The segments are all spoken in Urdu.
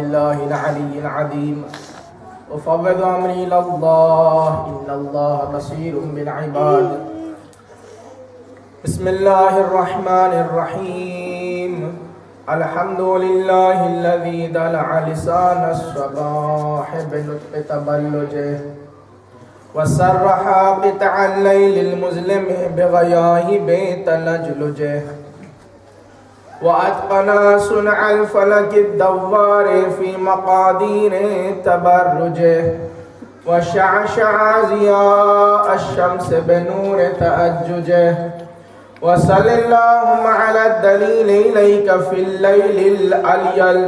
بالله العلي العظيم أفوض أمري إلى الله إن الله بصير بالعباد. بسم الله الرحمن الرحيم. الحمد لله الذي دلع لسان الصباح بنطق تبلجه وسرح قطع الليل المظلم بغياهب تلجلجه وأتقن صنع الفلك الدوار في مقادير تبرجه وشعشع ضياء الشمس بنور تأججه وصل اللهم على الدليل إليك في الليل الأليل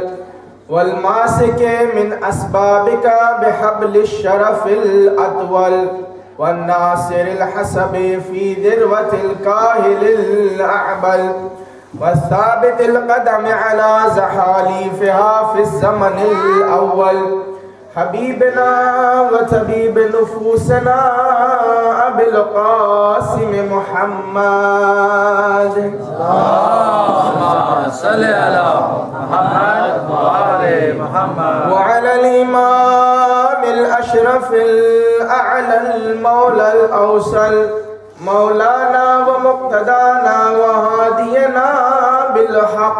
والماسك من أسبابك بحبل الشرف الأطول والناصر الحسب في ذروة الكاهل الأعبل والثابت القدم على زحاليفها في الزمن الأول حبيبنا وطبيب نفوسنا أبي القاسم محمد. اللهم صل على محمد وآل محمد وعلى الإمام الأشرف الأعلى المولى الأوصل مولانا ومقتدانا وهادينا بالحق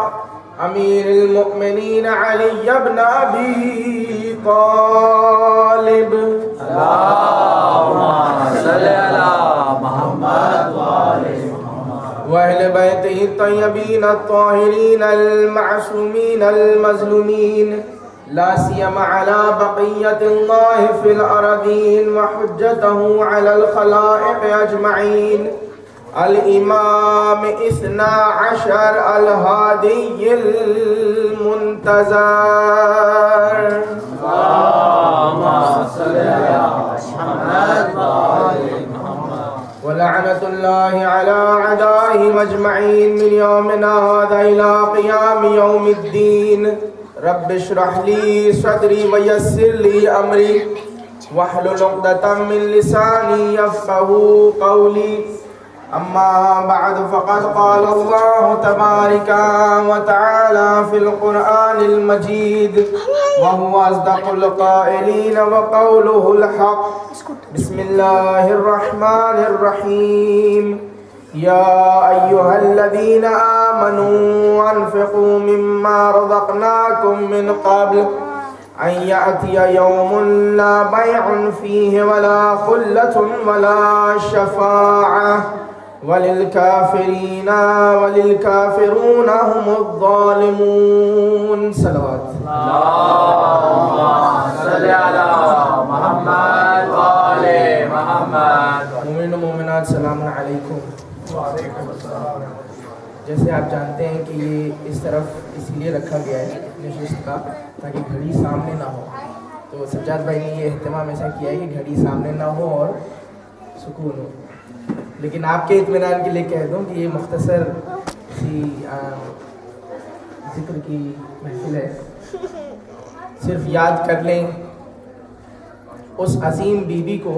أمير المؤمنين علي بن أبي طالب. اللهم صل على محمد وآل محمد وأهل بيته الطيبين الطاهرين المعصومين المظلومين لا سيما على بقية الله في الأرضين وحجته على الخلائق أجمعين الإمام 12 الهادي المنتظر. اللهم صل على محمد وآل محمد ولعنة الله على أعدائهم أجمعين من يومنا هذا إلى قيام يوم الدين. رب اشرح لي صدري ويسر لي أمري واحلل عقدة من لساني يفقهوا قولي. أما بعد فقد قال الله تبارك وتعالى في القرآن المجيد وهو أصدق القائلين وقوله الحق. بسم الله الرحمن الرحيم. يا أيها الذين آمنوا أنفقوا مما رزقناكم من قبل أن يأتي يوم لا بيع فيه ولا خلة ولا شفاعة وللكافرون هم الظالمون. صلوات. اللهم صل على محمد وآل محمد. مومنین و مومنات سلام علیکم. جیسے آپ جانتے ہیں کہ یہ اس طرف اس لیے رکھا گیا ہے نشست کا تاکہ گھڑی سامنے نہ ہو. تو سجاد بھائی نے یہ اہتمام ایسا کیا ہے کہ گھڑی سامنے نہ ہو اور سکون ہو. لیکن آپ کے اطمینان کے لیے کہہ دوں کہ یہ مختصر سی ذکر کی محفل ہے. صرف یاد کر لیں اس عظیم بیوی کو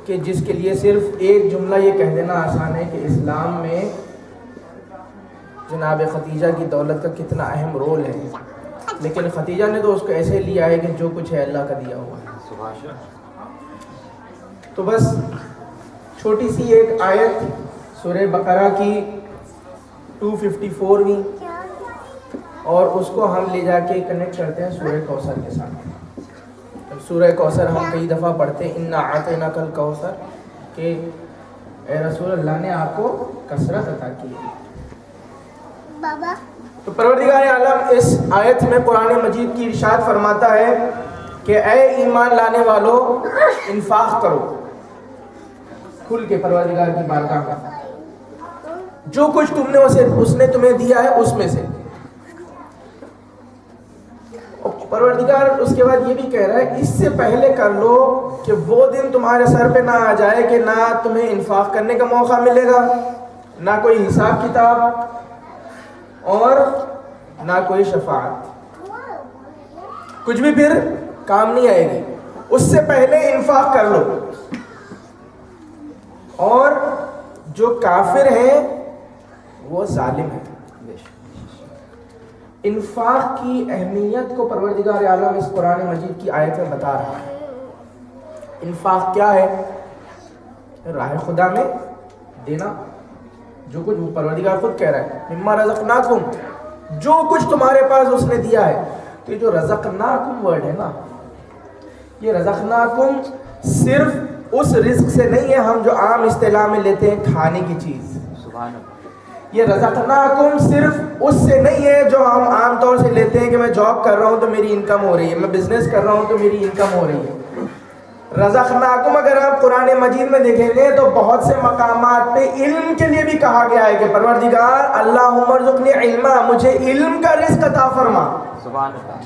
کہ جس کے لیے صرف ایک جملہ یہ کہہ دینا آسان ہے کہ اسلام میں جناب ختیجہ کی دولت کا کتنا اہم رول ہے. لیکن ختیجہ نے تو اس کو ایسے لیا ہے کہ جو کچھ ہے اللہ کا دیا ہوا ہے. تو بس چھوٹی سی ایک آیت سورہ بقرہ کی 254ویں اور اس کو ہم لے جا کے کنیکٹ کرتے ہیں سورہ کوثر کے ساتھ. سورہ کوثر ہم کئی دفعہ پڑھتے ہیں انا اعطیناک الکوثر کہ اے رسول اللہ نے آپ کو کثرت عطا کی ہے. تو پروردگار عالم اس آیت میں قرآن مجید کی ارشاد فرماتا ہے کہ اے ایمان لانے والو انفاق کرو. کھل کے پروردگار کی بارگاہ میں جو کچھ تم نے اس نے تمہیں دیا ہے اس میں سے. پروردگار اس کے بعد یہ بھی کہہ رہا ہے اس سے پہلے کر لو کہ وہ دن تمہارے سر پہ نہ آ جائے کہ نہ تمہیں انفاق کرنے کا موقع ملے گا, نہ کوئی حساب کتاب اور نہ کوئی شفاعت, کچھ بھی پھر کام نہیں آئے گی. اس سے پہلے انفاق کر لو. اور جو کافر ہیں وہ ظالم ہیں. انفاق کی اہمیت کو پروردگار عالم اس قرآن مجید کی آیت میں بتا رہا ہے. انفاق کیا ہے؟ راہ خدا میں دینا. جو کچھ پروردگار خود کہہ رہا ہے مما رزقناکم، جو کچھ تمہارے پاس اس نے دیا ہے. تو یہ جو رزقناکم ورڈ ہے نا، یہ رزقناکم صرف اس رزق سے نہیں ہے ہم جو عام اصطلاح میں لیتے ہیں کھانے کی چیز. سبحان اللہ. یہ رزقناکم صرف اس سے نہیں ہے جو ہم عام طور سے لیتے ہیں کہ میں جاب کر رہا ہوں تو میری انکم ہو رہی ہے، میں بزنس کر رہا ہوں تو میری انکم ہو رہی ہے. رزقناکم اگر آپ قرآن مجید میں دیکھیں گے تو بہت سے مقامات پہ علم کے لیے بھی کہا گیا ہے کہ پروردگار اللہم ارزقنی علما، مجھے علم کا رزق عطا فرما. سبحان اللہ.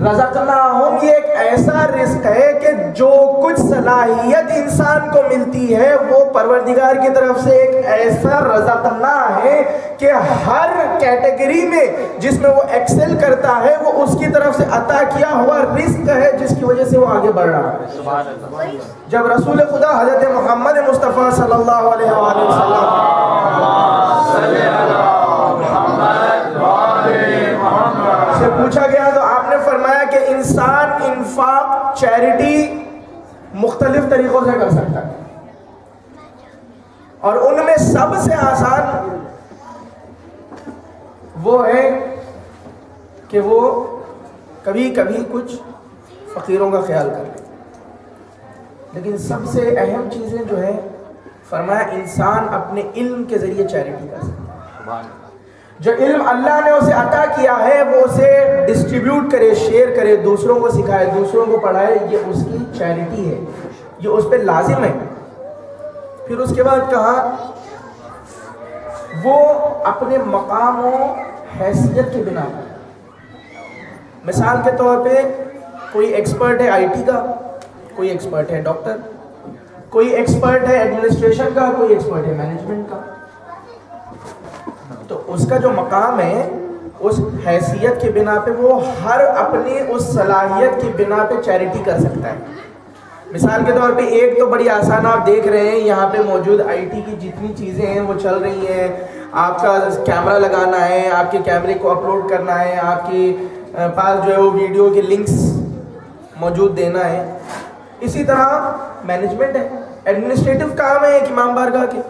رزقناہم یہ ایک ایسا رزق ہے کہ جو کچھ صلاحیت انسان کو ملتی ہے وہ پروردگار کی طرف سے ایک ایسا رزقنا ہے کہ ہر کیٹیگری میں جس میں وہ ایکسل کرتا ہے وہ اس کی طرف سے عطا کیا ہوا رزق ہے جس کی وجہ سے وہ آگے بڑھ رہا ہے. سبحان اللہ. جب رسول خدا حضرت محمد مصطفیٰ صلی اللہ علیہ وآلہ وسلم سے پوچھا گیا تو آپ نے فرمایا کہ انسان انفاق چیریٹی مختلف طریقوں سے کر سکتا ہے، اور ان میں سب سے آسان وہ ہے کہ وہ کبھی کبھی کچھ فقیروں کا خیال کر لے. لیکن سب سے اہم چیزیں جو ہے فرمایا انسان اپنے علم کے ذریعے چیریٹی کر سکتا ہے. سبحان اللہ. جو علم اللہ نے اسے عطا کیا ہے وہ اسے ڈسٹریبیوٹ کرے، شیئر کرے، دوسروں کو سکھائے، دوسروں کو پڑھائے، یہ اس کی چیریٹی ہے، یہ اس پہ لازم ہے. پھر اس کے بعد کہا وہ اپنے مقام و حیثیت کی بنا پر، مثال کے طور پہ کوئی ایکسپرٹ ہے آئی ٹی کا، کوئی ایکسپرٹ ہے ڈاکٹر، کوئی ایکسپرٹ ہے ایڈمنسٹریشن کا، کوئی ایکسپرٹ ہے مینجمنٹ کا. تو اس کا جو مقام ہے اس حیثیت کی بنا پہ وہ ہر اپنی اس صلاحیت کی بنا پہ چیریٹی کر سکتا ہے. مثال کے طور پہ ایک تو بڑی آسان آپ دیکھ رہے ہیں یہاں پہ موجود آئی ٹی کی جتنی چیزیں ہیں وہ چل رہی ہیں. آپ کا کیمرہ لگانا ہے، آپ کے کیمرے کو اپلوڈ کرنا ہے، آپ کے پاس جو ہے وہ ویڈیو کے لنکس موجود دینا ہے. اسی طرح مینجمنٹ ہے، ایڈمنسٹریٹو کام ہے ایک امام بارگاہ کے،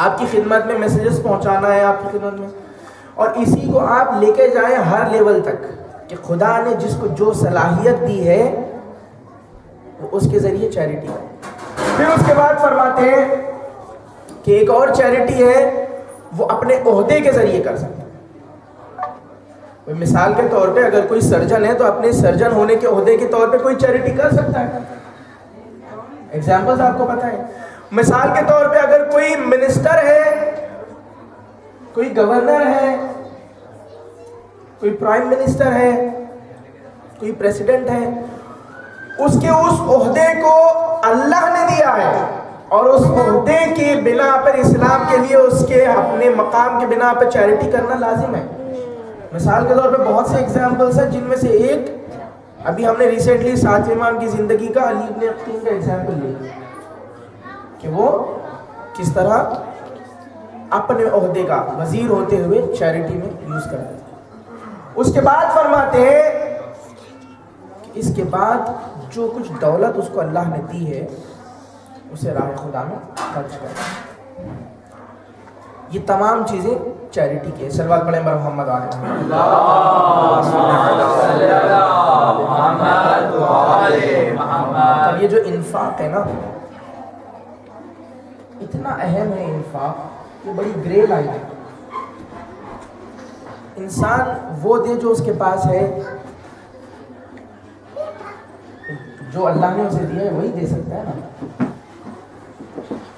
آپ کی خدمت میں میسیجز پہنچانا ہے آپ کی خدمت میں، اور اسی کو آپ لے کے جائیں ہر لیول تک کہ خدا نے جس کو جو صلاحیت دی ہے وہ اس کے ذریعے چیریٹی ہے. پھر اس کے بعد فرماتے ہیں کہ ایک اور چیریٹی ہے وہ اپنے عہدے کے ذریعے کر سکتا ہے. مثال کے طور پہ اگر کوئی سرجن ہے تو اپنے سرجن ہونے کے عہدے کے طور پہ کوئی چیریٹی کر سکتا ہے. ایگزامپلز آپ کو پتہ ہے. مثال کے طور پہ اگر کوئی منسٹر ہے، کوئی گورنر ہے، کوئی پرائم منسٹر ہے، کوئی پریسیڈنٹ ہے، اس کے اس عہدے کو اللہ نے دیا ہے اور اس عہدے کی بنا پر اسلام کے لیے اس کے اپنے مقام کی بنا پر چیریٹی کرنا لازم ہے. مثال کے طور پہ بہت سے ایگزامپلس ہیں جن میں سے ایک ابھی ہم نے ریسنٹلی 7ویں امام کی زندگی کا علی ابن اقطین کا ایگزامپل لیا کہ وہ کس طرح اپنے عہدے کا وزیر ہوتے ہوئے چیریٹی میں یوز کرتے ہیں. اس کے بعد فرماتے ہیں کہ اس کے بعد جو کچھ دولت اس کو اللہ نے دی ہے اسے راہ خدا میں خرچ کریں. یہ تمام چیزیں چیریٹی کی ہے. سلوات پڑھیں محمد علیہ وسلم. یہ جو انفاق ہے نا اتنا اہم ہے انفاق، یہ بڑی گرے لائن ہے. انسان وہ دے جو اس کے پاس ہے، جو اللہ نے اسے دیا ہے وہی دے سکتا ہے نا.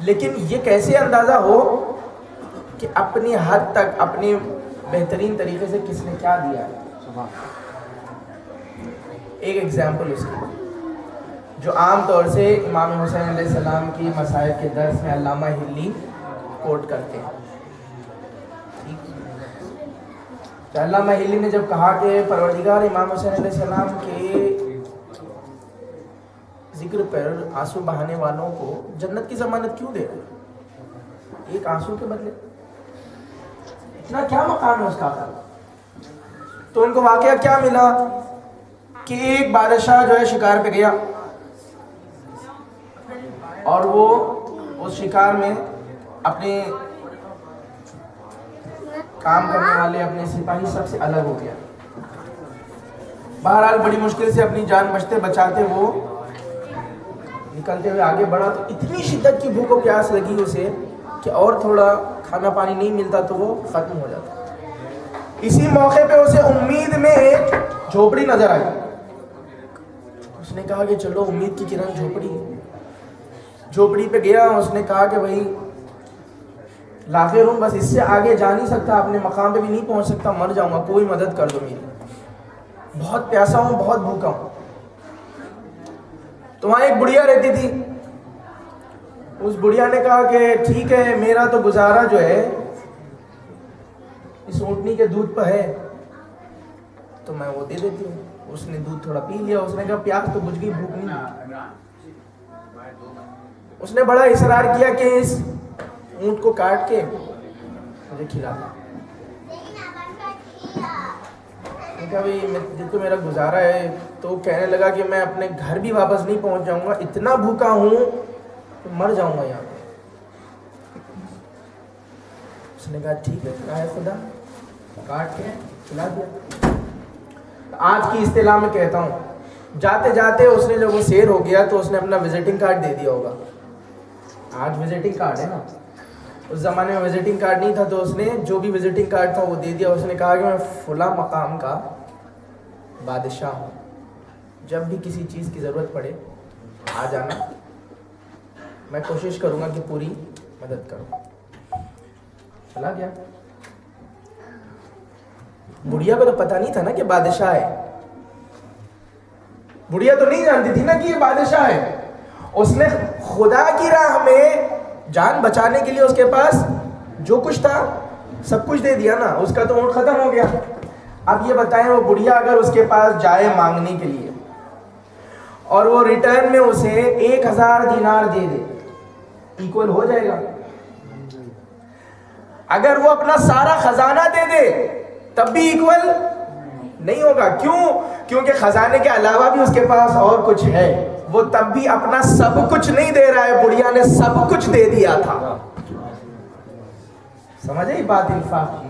لیکن یہ کیسے اندازہ ہو کہ اپنی حد تک اپنی بہترین طریقے سے کس نے کیا دیا ہے. ایک ایگزامپل اس کی جو عام طور سے امام حسین علیہ السلام کی مصائب کے درس میں علامہ ہلی کوٹ کرتے ہیں. تو علامہ ہلی نے جب کہا کہ پروردگار امام حسین علیہ السلام کے ذکر پر آنسو بہانے والوں کو جنت کی ضمانت کیوں دے رہے؟ ایک آنسو کے بدلے اتنا کیا مقام ہے اس کا؟ تو ان کو واقعہ کیا ملا کہ ایک بادشاہ جو ہے شکار پہ گیا اور وہ اس شکار میں اپنے کام کرنے والے اپنے سپاہی سب سے الگ ہو گیا. بہرحال بڑی مشکل سے اپنی جان بچتے بچاتے وہ نکلتے ہوئے آگے بڑھا تو اتنی شدت کی بھوک و پیاس لگی اسے کہ اور تھوڑا کھانا پانی نہیں ملتا تو وہ ختم ہو جاتا. اسی موقع پہ اسے امید میں ایک جھوپڑی نظر آئی. اس نے کہا کہ چلو امید کی کرن جھوپڑی. جھوپڑی پہ گیا, اس نے کہا کہ بھائی لاخر ہوں, بس اس سے آگے جا نہیں سکتا, اپنے مقام پہ بھی نہیں پہنچ سکتا, مر جاؤں گا, کوئی مدد کر دو میری, بہت پیاسا ہوں, بہت بھوکا ہوں. تو وہاں ایک بڑھیا رہتی تھی. اس بڑھیا نے کہا کہ ٹھیک ہے, میرا تو گزارا جو ہے اس اونٹنی کے دودھ پہ ہے تو میں وہ دے دیتی ہوں. اس نے دودھ تھوڑا پی لیا. اس نے کہا پیاس تو بجھ گئی, بھوک نہیں. اس نے بڑا اصرار کیا کہ اس اونٹ کو کاٹ کے مجھے کھلا دو. کہا بھائی یہ تو میرا گزارا ہے. تو کہنے لگا کہ میں اپنے گھر بھی واپس نہیں پہنچ جاؤں گا, اتنا بھوکا ہوں کہ مر جاؤں گا یہاں پہ. اس نے کہا ٹھیک ہے, کہا ہے خدا, کاٹ کے کھلا دیا. آج کی اصطلاح میں کہتا ہوں, جاتے جاتے اس نے جب وہ سیر ہو گیا تو اس نے اپنا وزٹنگ کارڈ دے دیا ہوگا. آج وزٹنگ کارڈ ہے نا, اس زمانے میں وزٹنگ کارڈ نہیں تھا, تو اس نے جو بھی وزٹنگ کارڈ تھا وہ دے دیا. اس نے کہا کہ میں فلاں مقام کا بادشاہ ہوں, جب بھی کسی چیز کی ضرورت پڑے آ جانا, میں کوشش کروں گا کہ پوری مدد کروں. چلا گیا. بڑھیا کو تو پتہ نہیں تھا نا کہ بادشاہ ہے. بڑھیا تو نہیں جانتی تھی نا کہ یہ بادشاہ ہے. اس نے خدا کی راہ میں جان بچانے کے لیے اس کے پاس جو کچھ تھا سب کچھ دے دیا نا. اس کا تو اونٹ ختم ہو گیا. اب یہ بتائیں وہ بڑھیا اگر اس کے پاس جائے مانگنے کے لیے اور وہ ریٹرن میں اسے 1000 دینار دے دے, ایکول ہو جائے گا؟ اگر وہ اپنا سارا خزانہ دے دے تب بھی ایکول نہیں ہوگا. کیوں؟ کیونکہ خزانے کے علاوہ بھی اس کے پاس اور کچھ ہے. وہ تب بھی اپنا سب کچھ نہیں دے رہا ہے, بڑھیا نے سب کچھ دے دیا تھا. سمجھ آئی بات انفاق کی؟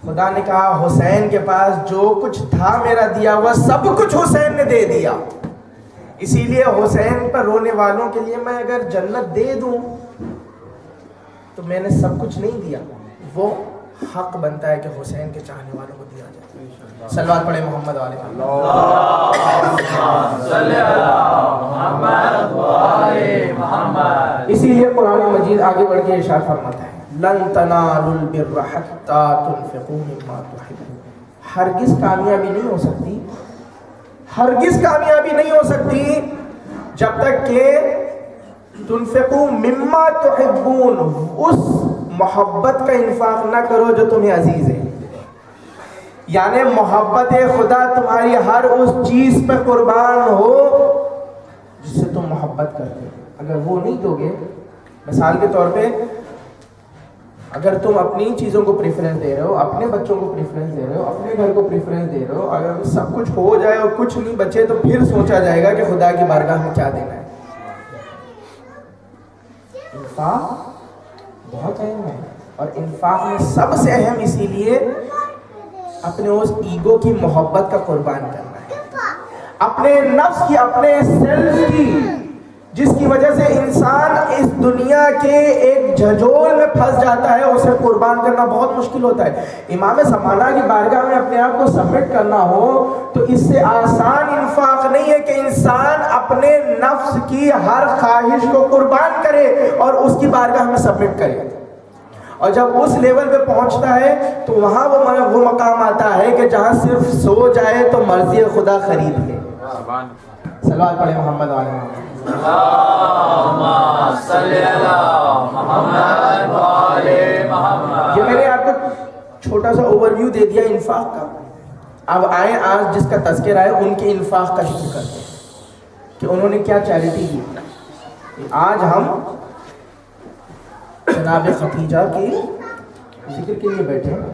خدا نے کہا حسین کے پاس جو کچھ تھا میرا دیا ہوا سب کچھ حسین نے دے دیا. اسی لیے حسین پر رونے والوں کے لیے میں اگر جنت دے دوں تو میں نے سب کچھ نہیں دیا. وہ حق بنتا ہے کہ حسین کے چاہنے والوں کو دیا جائے. صلوات پڑھے محمد والے محمد. اسی لیے قرآن مجید آگے بڑھ کے ارشاد فرماتا ہے لن تنالوا البر حتى تنفقوا مما تحبون. ہرگز کامیابی نہیں ہو سکتی, ہرگز کامیابی نہیں ہو سکتی جب تک کہ تنفقوا مما تحبون, اس محبت کا انفاق نہ کرو جو تمہیں عزیز ہے. یعنی محبت خدا تمہاری ہر اس چیز پہ قربان ہو جس سے تم محبت کرتے ہو. اگر وہ نہیں دو گے, مثال کے طور پہ اگر تم اپنی چیزوں کو پریفرنس دے رہے ہو, اپنے بچوں کو پریفرنس دے رہے ہو, اپنے گھر کو پریفرنس دے رہے ہو, اگر سب کچھ ہو جائے اور کچھ نہیں بچے تو پھر سوچا جائے گا کہ خدا کی بارگاہ میں کیا دینا ہے. انفاق بہت اہم ہے, اور انفاق میں سب سے اہم اسی لیے اپنے اس ایگو کی محبت کا قربان کرنا ہے, اپنے نفس کی, اپنے سیلف کی, جس کی وجہ سے انسان اس دنیا کے ایک جھنجھول میں پھنس جاتا ہے. اسے قربان کرنا بہت مشکل ہوتا ہے. امام زمانہ کی بارگاہ میں اپنے آپ کو سبمٹ کرنا ہو تو اس سے آسان انفاق نہیں ہے کہ انسان اپنے نفس کی ہر خواہش کو قربان کرے اور اس کی بارگاہ میں سبمٹ کرے. اور جب اس لیول پہ پہنچتا ہے تو وہاں وہ مقام آتا ہے کہ جہاں صرف سو جائے تو مرضی خدا خرید لے. صلوات پڑھے محمد والے محمد. اللہم صلی علی محمد وعلی محمد. یہ میں نے آپ کو چھوٹا سا اوور ویو دے دیا انفاق کا. اب آئیں آج جس کا تذکرہ ہے ان کے انفاق کا ذکر کرتے ہیں کہ انہوں نے کیا چیریٹی کی. آج ہم جناب ختیجہ کی ذکر کے لیے بیٹھے ہیں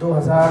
2000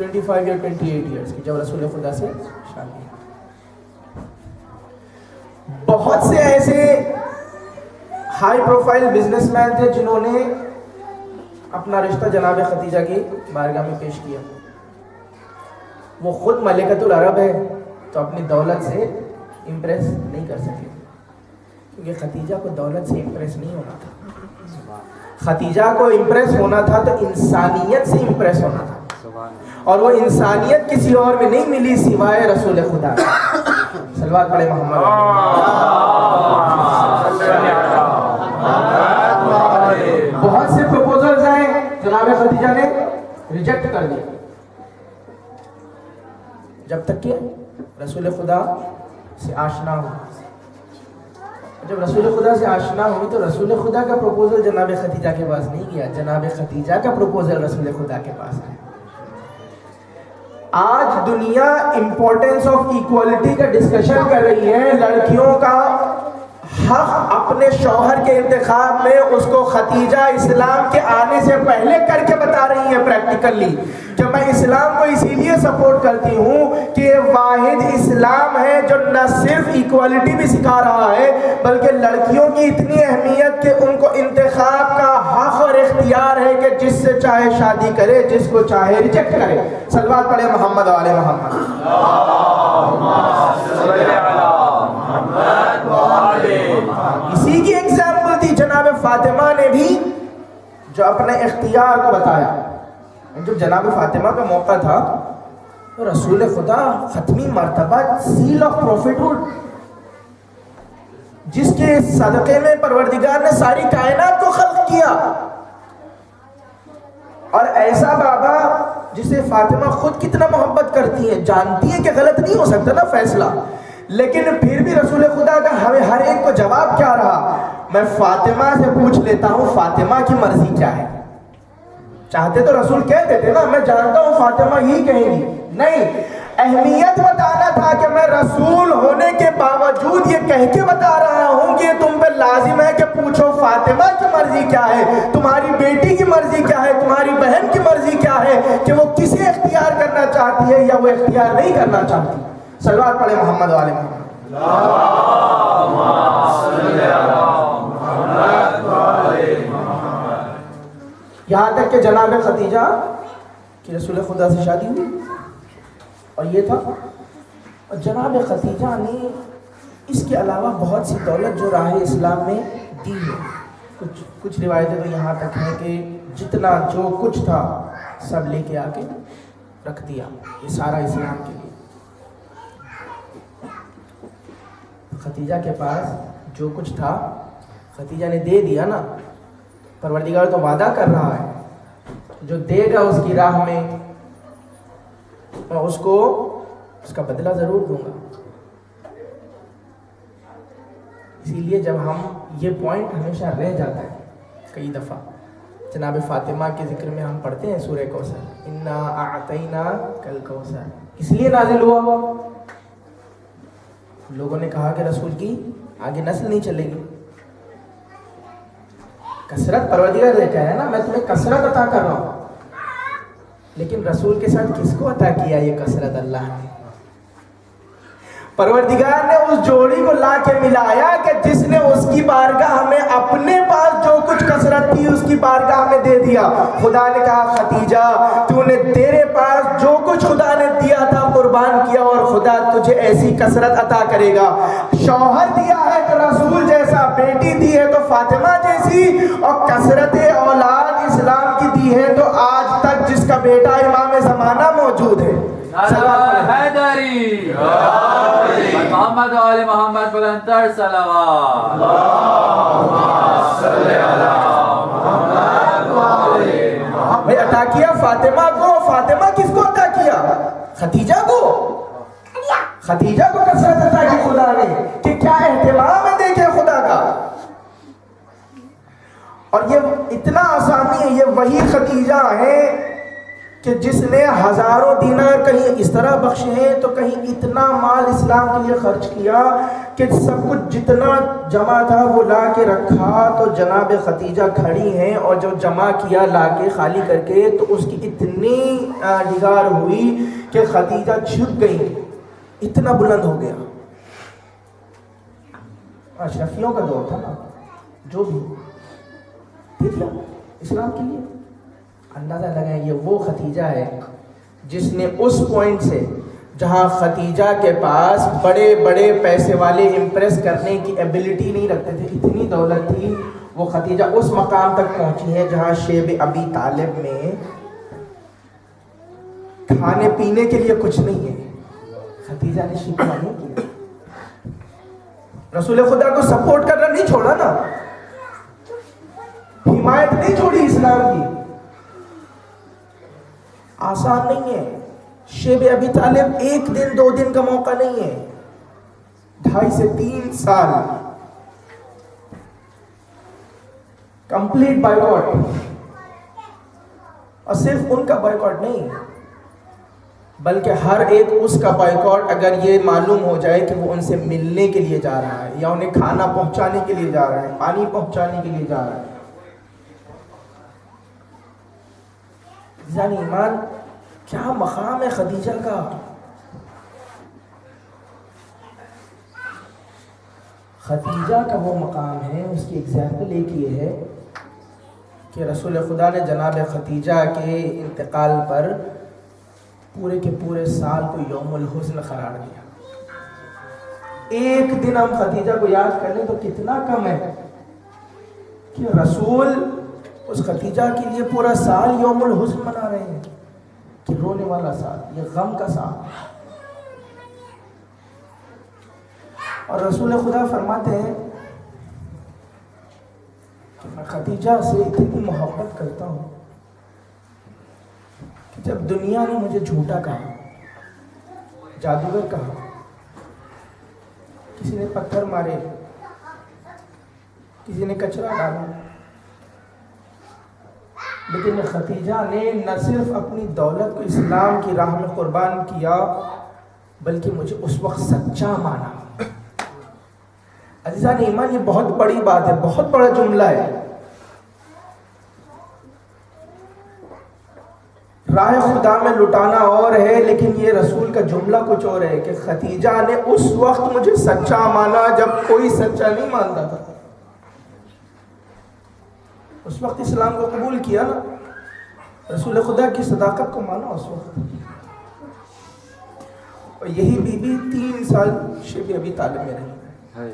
25 یا 28 ایئرس کی، جب رسول خدا سے شادی. بہت سے ایسے ہائی پروفائل بزنس مین تھے جنہوں نے اپنا رشتہ جناب خدیجہ کی بارگاہ میں پیش کیا. وہ خود ملکۃ العرب ہے تو اپنی دولت سے امپریس نہیں کر سکے، کیونکہ خدیجہ کو دولت سے امپریس نہیں ہونا تھا. خدیجہ کو امپریس ہونا تھا تو انسانیت سے امپریس ہونا تھا، اور وہ انسانیت کسی اور میں نہیں ملی سوائے رسول خدا. صلوات پڑھے محمد. بہت سے پروپوزلز ہیں جناب خدیجہ نے ریجیکٹ کر دیے، جب تک کہ رسول خدا سے آشنا ہو. جب رسول خدا سے آشنا ہوئی تو رسول خدا کا پروپوزل جناب خدیجہ کے پاس نہیں گیا، جناب خدیجہ کا پروپوزل رسول خدا کے پاس ہے. آج دنیا امپورٹنس آف ایکوالٹی کا ڈسکشن کر رہی ہے. لڑکیوں کا حق اپنے شوہر کے انتخاب میں اس کو خدیجہ اسلام کے آنے سے پہلے کر کے بتا رہی ہے پریکٹیکلی کہ میں اسلام کو اسی لیے سپورٹ کرتی ہوں کہ یہ واحد اسلام ہے جو نہ صرف ایکوالٹی بھی سکھا رہا ہے بلکہ لڑکیوں کی اتنی اہمیت کہ ان کو انتخاب کا حق اور اختیار ہے کہ جس سے چاہے شادی کرے، جس کو چاہے ریجیکٹ کرے. صلوات پڑھے محمد و آل محمد. اسی کی ایگزامپل تھی جناب فاطمہ نے بھی، جو اپنے اختیار کو بتایا. جب جناب فاطمہ کا موقع تھا تو رسول خدا ختمی مرتبہ سیل آف پروفیٹہڈ، جس کے صدقے میں پروردگار نے ساری کائنات کو خلق کیا، اور ایسا بابا جسے فاطمہ خود کتنا محبت کرتی ہے، جانتی ہے کہ غلط نہیں ہو سکتا نا فیصلہ، لیکن پھر بھی رسول خدا کا ہمیں ہر ایک کو جواب کیا رہا؟ میں فاطمہ سے پوچھ لیتا ہوں فاطمہ کی مرضی کیا ہے. چاہتے تو رسول کہہ دیتے نا میں جانتا ہوں فاطمہ ہی کہیں گی، نہیں، اہمیت بتانا تھا کہ میں رسول ہونے کے باوجود یہ کہہ کے بتا رہا ہوں کہ تم پہ لازم ہے کہ پوچھو فاطمہ کی مرضی کیا ہے، تمہاری بیٹی کی مرضی کیا ہے، تمہاری بہن کی مرضی کیا ہے، کہ وہ کسے اختیار کرنا چاہتی ہے یا وہ اختیار نہیں کرنا چاہتی. صلوات پڑھے محمد والے محمد. یہاں تک کہ جناب خدیجہ کی رسول خدا سے شادی ہوئی، اور یہ تھا. اور جناب خدیجہ نے اس کے علاوہ بہت سی دولت جو راہ اسلام میں دی ہے. کچھ روایتیں تو یہاں تک ہیں کہ جتنا جو کچھ تھا سب لے کے آ کے رکھ دیا، یہ سارا اسلام کے لیے. خدیجہ کے پاس جو کچھ تھا خدیجہ نے دے دیا نا. پروردگار تو وعدہ کر رہا ہے جو دے گا اس کی راہ میں میں اس کو اس کا بدلہ ضرور دوں گا. اسی لیے جب ہم یہ پوائنٹ ہمیشہ رہ جاتا ہے کئی دفعہ جناب فاطمہ کے ذکر میں ہم پڑھتے ہیں سورہ کوثر، انا اعطینا کل کوثر، اس لیے نازل ہوا. لوگوں نے کہا کہ رسول کی آگے نسل نہیں چلے گی. کثرت پروردگار دے کہا ہے نا میں تمہیں کثرت عطا کر رہا ہوں، لیکن رسول کے ساتھ کس کو عطا کیا یہ کثرت؟ اللہ نے. پروردگار نے اس جوڑی کو لا کے ملایا کہ جس نے اس کی بارگاہ میں اپنے پاس جو کچھ کثرت تھی اس کی بارگاہ میں دے دیا. خدا نے کہا خدیجہ تو نے تیرے پاس جو کچھ خدا نے دیا تھا قربان کیا اور خدا تجھے ایسی کثرت عطا کرے گا. شوہر دیا ہے تو رسول جیسا، بیٹی دی ہے تو فاطمہ جیسی، اور کثرت اولاد اسلام کی دی ہے تو آج تک جس کا بیٹا امام زمانہ موجود ہے. حیدری محمد علی محمد بلندر صلوات. بھائی عطا کیا فاطمہ کو. فاطمہ کس کو عطا کیا؟ خدیجہ کو. خدیجہ کو کثرت عطا کی خدا نے کہ کیا اہتمام ہے دیکھیں خدا کا. اور یہ اتنا آسانی ہے، یہ وہی خدیجہ ہے کہ جس نے ہزاروں دینار کہیں اس طرح بخشے ہیں تو کہیں اتنا مال اسلام کے لیے خرچ کیا کہ سب کچھ جتنا جمع تھا وہ لا کے رکھا تو جناب خدیجہ کھڑی ہیں اور جو جمع کیا لا کے خالی کر کے تو اس کی اتنی نگار ہوئی کہ خدیجہ جھک گئی، اتنا بلند ہو گیا۔ اشرفیوں کا دور تھا نا، جو بھی دیکھ لو اسلام کے لیے اندازہ لگائیں، یہ وہ خدیجہ ہے جس نے اس پوائنٹ سے جہاں خدیجہ کے پاس بڑے بڑے پیسے والے امپریس کرنے کی ایبلٹی نہیں رکھتے تھے، اتنی دولت تھی، وہ خدیجہ اس مقام تک پہنچی ہے جہاں شیب ابی طالب میں کھانے پینے کے لیے کچھ نہیں ہے۔ خدیجہ نے شکوہ نہیں کیا، رسول خدا کو سپورٹ کرنا نہیں چھوڑا نا، حمایت نہیں چھوڑی اسلام کی۔ آسان نہیں ہے، شیب ابی طالب ایک دن دو دن کا موقع نہیں ہے، 2.5 سے 3 سال کمپلیٹ بائیکاٹ، اور صرف ان کا بائیکاٹ نہیں بلکہ ہر ایک اس کا بائیکاٹ اگر یہ معلوم ہو جائے کہ وہ ان سے ملنے کے لیے جا رہا ہے یا انہیں کھانا پہنچانے کے لیے جا رہا ہے، پانی پہنچانے کے لیے جا رہا ہے۔ یعنی ایمان کیا مقام ہے خدیجہ کا، خدیجہ کا وہ مقام ہے۔ اس کی ایگزامپل ایک یہ ہے کہ رسول خدا نے جناب خدیجہ کے انتقال پر پورے کے پورے سال کو یوم الحزن قرار دیا۔ ایک دن ہم خدیجہ کو یاد کر لیں تو کتنا کم ہے کہ رسول اس خدیجہ کے لیے پورا سال یوم الحزن منا رہے ہیں، کہ رونے والا سال، یہ غم کا سال۔ اور رسول خدا فرماتے ہیں کہ میں خدیجہ سے اتنی محبت کرتا ہوں کہ جب دنیا نے مجھے جھوٹا کہا، جادوگر کہا، کسی نے پتھر مارے، کسی نے کچرا ڈالا، لیکن خدیجہ نے نہ صرف اپنی دولت کو اسلام کی راہ میں قربان کیا بلکہ مجھے اس وقت سچا مانا۔ عزیزان ایمان، یہ بہت بڑی بات ہے، بہت بڑا جملہ ہے۔ راہ خدا میں لٹانا اور ہے، لیکن یہ رسول کا جملہ کچھ اور ہے کہ خدیجہ نے اس وقت مجھے سچا مانا جب کوئی سچا نہیں مانتا تھا۔ اس وقت اسلام کو قبول کیا نا، رسول خدا کی صداقت کو مانا اس وقت۔ اور یہی بی بی 3 سال شیب ابی طالب میں رہی۔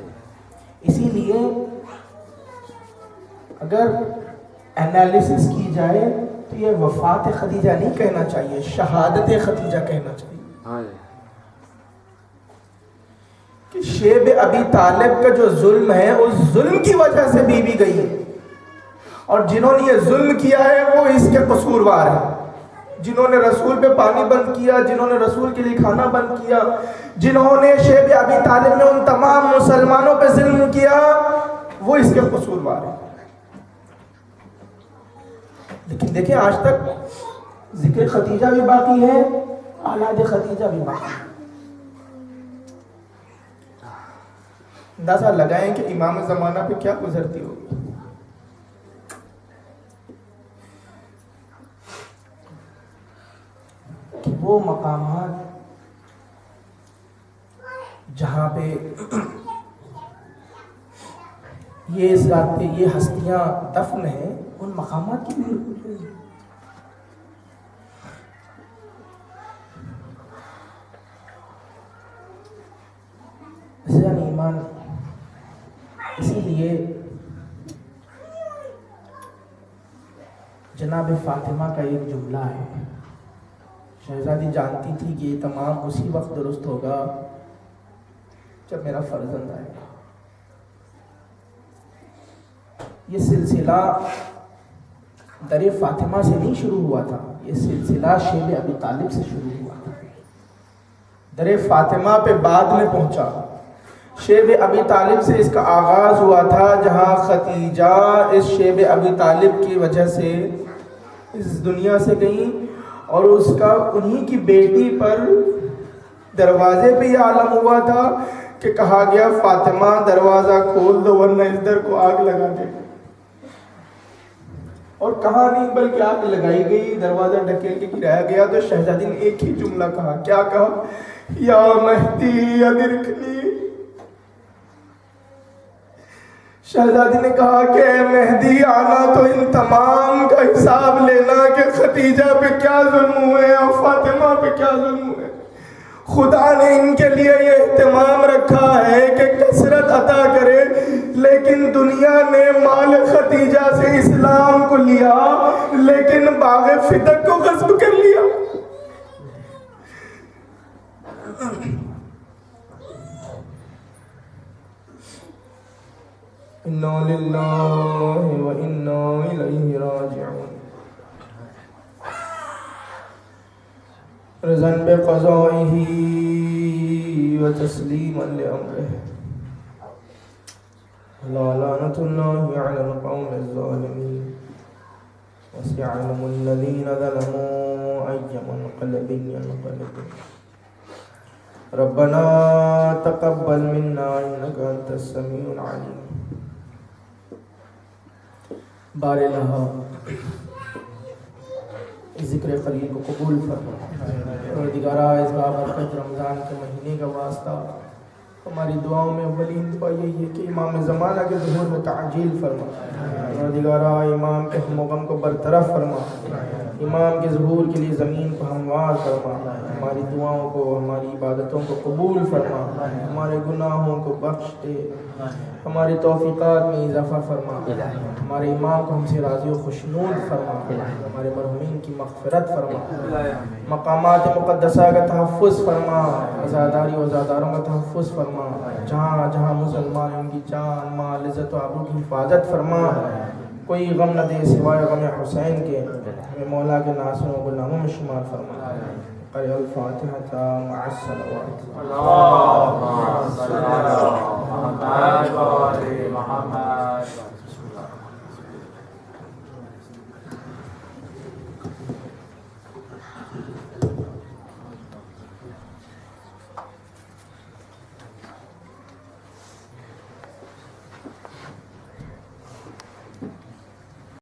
اسی لیے اگر انالیسس کی جائے تو یہ وفات خدیجہ نہیں کہنا چاہیے، شہادت خدیجہ کہنا چاہیے، کہ شیب ابی طالب کا جو ظلم ہے اس ظلم کی وجہ سے بی بی گئی ہے، اور جنہوں نے یہ ظلم کیا ہے وہ اس کے قصوروار ہیں۔ جنہوں نے رسول پہ پانی بند کیا، جنہوں نے رسول کے لیے کھانا بند کیا، جنہوں نے شیب ابی طالب میں ان تمام مسلمانوں پہ ظلم کیا، وہ اس کے قصوروار ہیں۔ لیکن دیکھیں آج تک ذکر خدیجہ بھی باقی ہے، اولاد خدیجہ بھی باقی ہے۔ اندازہ لگائیں کہ امام زمانہ پہ کیا گزرتی ہوگی۔ کہ وہ مقامات جہاں پہ یہ ذاتیں، یہ ہستیاں دفن ہیں، ان مقامات کی بھی عزیزان ایمان، اسی لیے جناب فاطمہ کا ایک جملہ ہے، شہزادی جانتی تھی کہ یہ تمام اسی وقت درست ہوگا جب میرا فرزند آئے گا۔ یہ سلسلہ در فاطمہ سے نہیں شروع ہوا تھا، یہ سلسلہ شیب ابی طالب سے شروع ہوا تھا، در فاطمہ پہ بعد میں پہنچا۔ شیب ابی طالب سے اس کا آغاز ہوا تھا، جہاں خدیجہ اس شیب ابی طالب کی وجہ سے اس دنیا سے گئیں، اور اس کا انہی کی بیٹی پر دروازے پہ یہ عالم ہوا تھا کہ کہا گیا فاطمہ دروازہ کھول دو ورنہ اس در کو آگ لگا دے. اور کہا نہیں بلکہ آگ لگائی گئی, دروازہ ڈھکیل کے گرایا گیا. تو شہزادی نے ایک ہی جملہ کہا, کیا کہا؟ یا مہدی ادرکنی. شہزادی نے کہا کہ اے مہدی آنا تو ان تمام کا حساب لینا کہ خدیجہ پہ کیا ظلم ہوئے اور فاطمہ پہ کیا ظلم ہوئے. خدا نے ان کے لیے یہ اہتمام رکھا ہے کہ کثرت عطا کرے, لیکن دنیا نے مال خدیجہ سے اسلام کو لیا لیکن باغ فدق کو غصب کر لیا. انا للہ و انا الیہ راجعون. رضا بقضائہ و تسلیما لامرہ لا لعنۃ اللہ علی القوم الظالمین وسيعلم الذين ظلموا أي منقلب ينقلبون. ربنا تقبل منا إنك أنت السميع العليم. بار الہا ذکر قلیل کو قبول فرما. پروردگارا اس بابرکت رمضان کے مہینے کا واسطہ ہماری دعاؤں میں اولین دعا یہی ہے کہ امام زمانہ کے ظہور میں تعجیل فرما. پروردگارا امام کے ہم و غم کو برطرف فرما, امام کے ظہور کے لیے زمین کو ہموار فرما, ہماری دعاؤں کو ہماری عبادتوں کو قبول فرما, ہمارے گناہوں کو بخش دے, ہماری توفیقات میں اضافہ فرما, ہمارے امام کو ہم سے راضی و خوشنود فرما, ہمارے مرحومین کی مغفرت فرما, مقامات مقدسہ کا تحفظ فرما, عزاداری و عزاداروں کا تحفظ فرما, جہاں جہاں مسلمان ان کی جان مال عزت و آبرو کی حفاظت فرما. کوئی غم نہ دے سوائے غم حسین کے, ہمیں مولا کے ناصروں و غلاموں میں شمار فرما. قرئ الفاتحہ مع الصلوات. اللہم صل علی محمد و آل محمد.